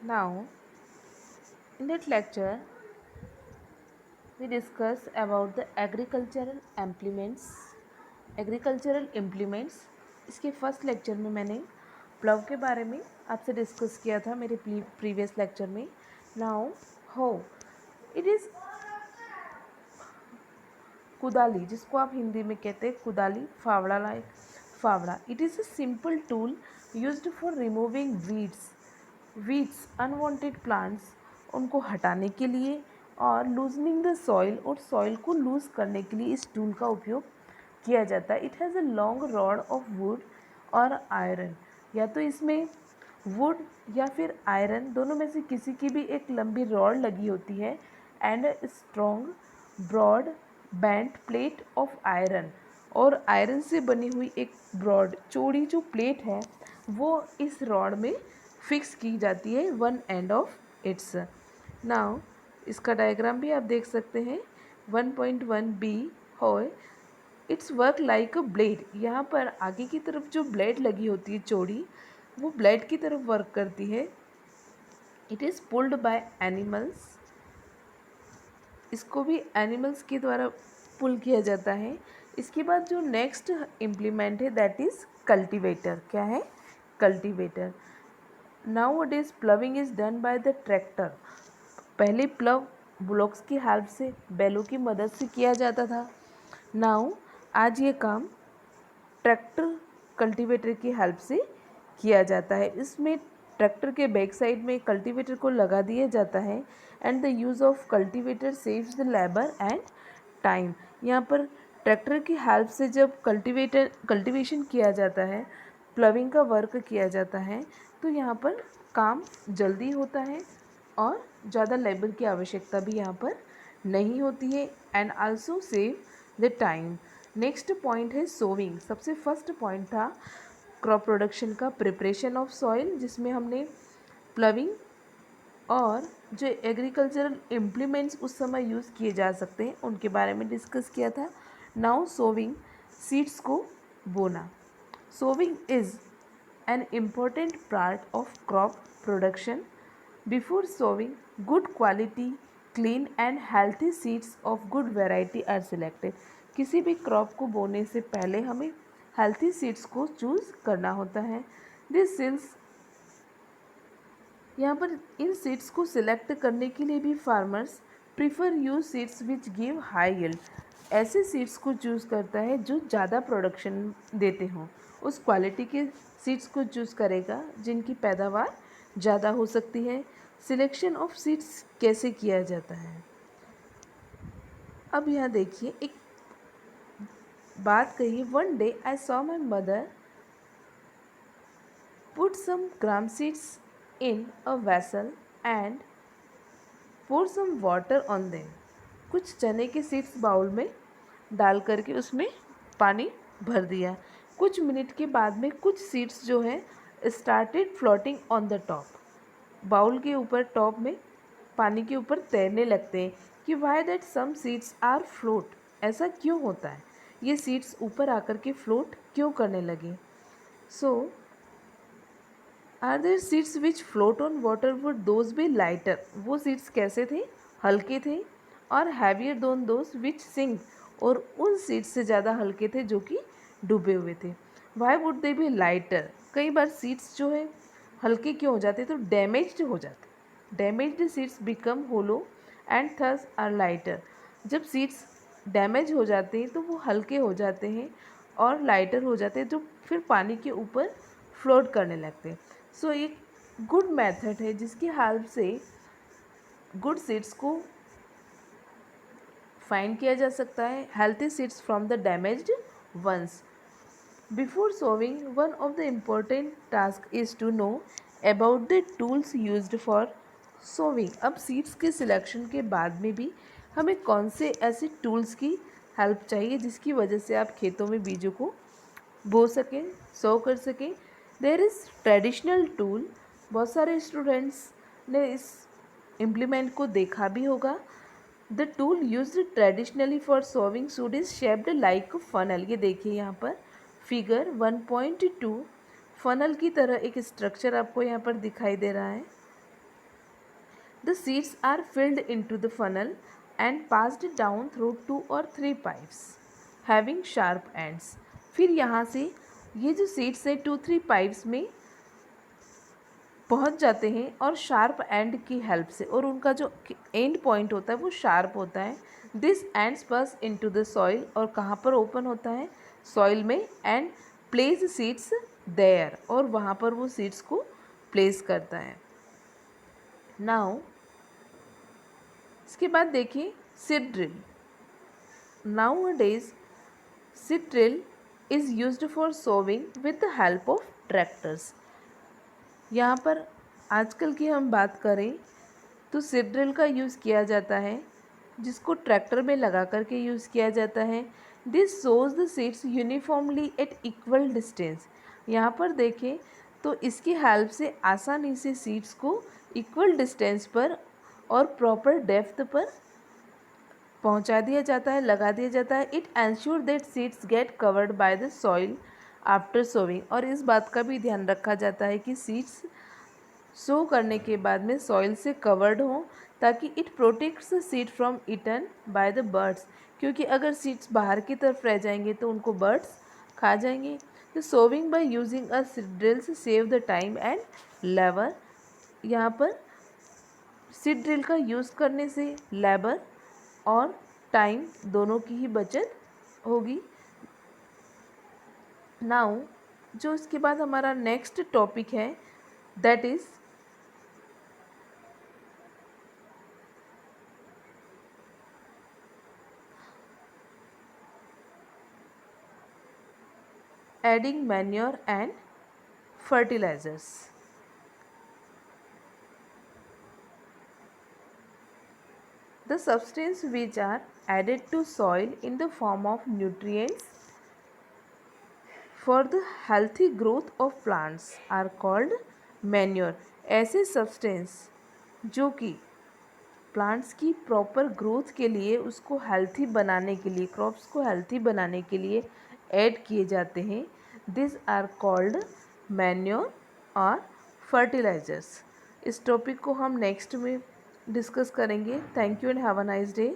Now, in that lecture, we discuss about the agricultural implements. इसके first lecture में मैंने plough के बारे में आपसे डिस्कस किया था मेरे प्रीवियस लेक्चर में। नाउ हो इट इज़ कुदाली, जिसको आप हिंदी में कहते हैं कुदाली, फावड़ा, लाइक फावड़ा। It is a simple tool used for removing weeds unwanted plants, उनको हटाने के लिए, और लूजनिंग द सॉइल, और सॉइल को लूज करने के लिए इस टूल का उपयोग किया जाता है। It has a long rod of would और आयरन, या तो इसमें वुड या फिर आयरन दोनों में से किसी की भी एक लंबी रॉड लगी होती है, and strong broad band plate of iron, और आयरन से बनी हुई एक ब्रॉड चौड़ी जो प्लेट है वो इस रॉड में फिक्स की जाती है, one end of its. Now इसका डायग्राम भी आप देख सकते हैं। 1.1b हो it's work like a blade. यहाँ पर आगे की तरफ जो ब्लेड लगी होती है चौड़ी, वो ब्लेड की तरफ वर्क करती है। It is pulled by animals, इसको भी एनिमल्स के द्वारा पुल किया जाता है। इसके बाद जो नेक्स्ट इम्प्लीमेंट है दैट इज़ कल्टीवेटर। क्या है? Cultivator. Now it is प्लविंग is done by the tractor. पहले प्लव ब्लॉक्स की हेल्प से, बैलों की मदद से किया जाता था। नाउ आज ये काम ट्रैक्टर कल्टीवेटर की हेल्प से किया जाता है। इसमें ट्रैक्टर के बैक साइड में कल्टीवेटर को लगा दिया जाता है, and the use of cultivator saves the labour and time. यहाँ पर ट्रैक्टर की हेल्प से जब कल्टीवेशन किया जाता है, प्लविंग का वर्क किया जाता है, तो यहाँ पर काम जल्दी होता है और ज़्यादा लेबर की आवश्यकता भी यहाँ पर नहीं होती है, and also save the time. Next point है सोविंग। सबसे फर्स्ट पॉइंट था क्रॉप प्रोडक्शन का प्रिपरेशन ऑफ सॉइल, जिसमें हमने प्लविंग और जो एग्रीकल्चरल इम्प्लीमेंट्स उस समय यूज़ किए जा सकते हैं उनके बारे में डिस्कस किया था। नाउ सोविंग, सीड्स को बोना। Sowing is an important part of crop production. Before sowing, good quality, clean and healthy seeds of good variety are selected. किसी भी क्रॉप को बोने से पहले हमें हेल्थी सीड्स को चूज़ करना होता है। दिस सीड्स, यहाँ पर इन सीड्स को सिलेक्ट करने के लिए भी farmers prefer use seeds which give high yield. ऐसे सीड्स को चूज़ करता है जो ज़्यादा प्रोडक्शन देते हों, उस क्वालिटी के सीड्स को चूज़ करेगा जिनकी पैदावार ज़्यादा हो सकती है। सिलेक्शन ऑफ सीड्स कैसे किया जाता है, अब यहाँ देखिए एक बात कही। One day I saw my mother put some gram seeds in a vessel and pour some water on them। कुछ चने के सीड्स बाउल में डाल करके उसमें पानी भर दिया। कुछ मिनट के बाद में कुछ सीड्स जो है started floating on the top. Bowl के ऊपर टॉप में पानी के ऊपर तैरने लगते हैं कि why that some seeds are float. ऐसा क्यों होता है, ये सीड्स ऊपर आकर के फ्लोट क्यों करने लगे। So are there seeds which float on water would those be lighter. वो सीड्स कैसे थे? हल्के थे। और हैवियर दोन दोज विच सिंक, और उन सीड्स से ज़्यादा हल्के थे जो कि डूबे हुए थे। Why would they B lighter. कई बार सीड्स जो है हल्के क्यों हो जाते, तो डैमेज्ड हो जाते। Damaged seeds become hollow and thus are lighter. जब सीड्स डैमेज हो जाते हैं तो वो हल्के हो जाते हैं और लाइटर हो जाते हैं, जो फिर पानी के ऊपर फ्लोट करने लगते हैं। सो एक गुड मेथड है जिसकी हेल्प से गुड सीड्स को फाइंड किया जा सकता है, healthy seeds from the damaged ones. Before sowing, one of the important task is to know about the tools used for sowing. अब सीड्स के सिलेक्शन के बाद में भी हमें कौन से ऐसे टूल्स की हेल्प चाहिए जिसकी वजह से आप खेतों में बीजों को बो सकें, सो कर सकें। There is traditional tool. बहुत सारे स्टूडेंट्स ने इस इम्प्लीमेंट को देखा भी होगा। The tool use traditionally for sowing sued is shaped like funnel. ये देखिए यहाँ पर फिगर 1.2 फनल की तरह एक स्ट्रक्चर आपको यहाँ पर दिखाई दे रहा है। The seeds are filled into the funnel and passed down through 2 or 3 pipes having sharp ends. फिर यहाँ से ये जो सीड्स है 2-3 पाइप्स में पहुँच जाते हैं और शार्प एंड की हेल्प से, और उनका जो एंड पॉइंट होता है वो शार्प होता है. This ends pass into the soil, और कहाँ पर ओपन होता है, सॉइल में, एंड प्लेस सीड्स देयर, और वहाँ पर वो सीड्स को प्लेस करता है. नाउ इसके बाद देखिए seed drill. Now a days seed drill is used for sowing with the help of tractors. यहाँ पर आजकल की हम बात करें तो सीड ड्रिल का यूज़ किया जाता है, जिसको ट्रैक्टर में लगा करके यूज़ किया जाता है. This shows the seeds uniformly eight equal distance. यहाँ पर देखें तो इसकी हेल्प से आसानी से सीड्स को इक्वल डिस्टेंस पर और प्रॉपर डेप्थ पर पहुंचा दिया जाता है, लगा दिया जाता है. It ensure that seeds get covered by the soil after sowing. और इस बात का भी ध्यान रखा जाता है कि सीड्स सो करने के बाद में सॉइल से कवर्ड हों, ताकि it protects the seed from eaten by the birds. क्योंकि अगर सीड्स बाहर की तरफ रह जाएंगे तो उनको बर्ड्स खा जाएंगे. The sowing by using a seed drills save the time and labour. यहाँ पर सीड ड्रिल का यूज़ करने से लेबर और टाइम दोनों की ही बचत होगी. नाउ जो इसके बाद हमारा नेक्स्ट टॉपिक है that is adding manure and fertilizers. The substances which are added to soil in the form of nutrients for the healthy growth of plants are called manure. ऐसे सब्सटेंस जो कि plants की proper growth के लिए, उसको healthy बनाने के लिए, क्रॉप्स को हेल्थी बनाने के लिए ऐड किए जाते हैं, दिस आर कॉल्ड मैन्योर और फर्टिलाइजर्स. इस टॉपिक को हम नेक्स्ट में डिस्कस करेंगे. Thank you and have a nice day.